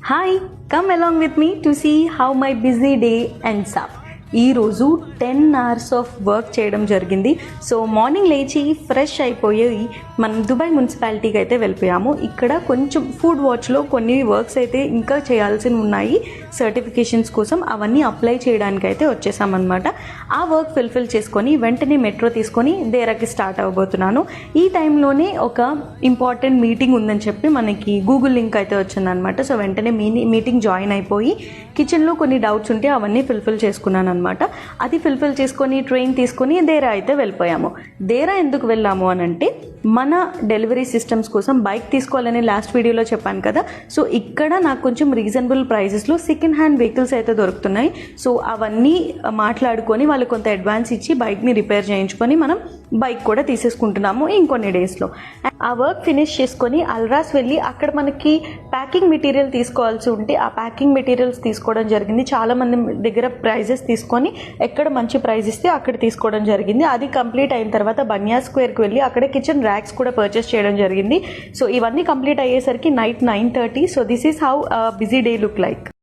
Hi, come along with me to see how my busy day ends up. ఈ రోజు 10 hours of work చేయడం జరిగింది. So morning లేచి fresh అయిపోయి మనం దుబాయ్ మున్సిపాలిటీకి అయితే వెళ్ళిపోయాము. ఇక్కడ కొంచెం ఫుడ్ వాచ్లో కొన్ని వర్క్స్ అయితే ఇంకా చేయాల్సి ఉన్నాయి సర్టిఫికేషన్స్ కోసం. అవన్నీ అప్లై చేయడానికి అయితే వచ్చేసామన్నమాట. ఆ వర్క్ ఫుల్ఫిల్ చేసుకొని వెంటనే మెట్రో తీసుకొని దేరాకి స్టార్ట్ అవ్వబోతున్నాను. ఈ టైంలోనే ఒక ఇంపార్టెంట్ మీటింగ్ ఉందని చెప్పి మనకి గూగుల్ లింక్ అయితే వచ్చిందనమాట. సో వెంటనే మీటింగ్ జాయిన్ అయిపోయి కిచెన్లో కొన్ని డౌట్స్ ఉంటే అవన్నీ ఫుల్ఫిల్ చేసుకున్నాను అనమాట. అది ఫుల్ఫిల్ చేసుకొని ట్రైన్ తీసుకొని దేరా అయితే వెళ్ళిపోయాము. దేరా ఎందుకు వెళ్ళాము అని అంటే మన డెలివరీ సిస్టమ్స్ కోసం బైక్ తీసుకోవాలని లాస్ట్ వీడియోలో చెప్పాను కదా. సో ఇక్కడ నాకు కొంచెం రీజనబుల్ ప్రైజెస్లో సెకండ్ హ్యాండ్ వెహికల్స్ అయితే దొరుకుతున్నాయి. సో అవన్నీ మాట్లాడుకొని వాళ్ళు కొంత అడ్వాన్స్ ఇచ్చి బైక్ని రిపేర్ చేయించుకొని మనం బైక్ కూడా తీసేసుకుంటున్నాము ఇంకొన్ని డేస్లో. ఆ వర్క్ ఫినిష్ చేసుకొని అల్రాస్ వెళ్ళి అక్కడ మనకి ప్యాకింగ్ మెటీరియల్ తీసుకోవాల్సి ఉంటే ఆ ప్యాకింగ్ మెటీరియల్స్ తీసుకోవడం జరిగింది. చాలామంది దగ్గర ప్రైజెస్ తీసుకొని ఎక్కడ మంచి ప్రైస్ ఇస్తే అక్కడ తీసుకోవడం జరిగింది. అది కంప్లీట్ అయిన తర్వాత బన్యా స్క్వేర్కి వెళ్ళి అక్కడ కిచెన్ ర్యాక్స్ కూడా పర్చేస్ చేయడం జరిగింది. సో ఇవన్నీ కంప్లీట్ అయ్యేసరికి night 9:30. So this is how busy day look like.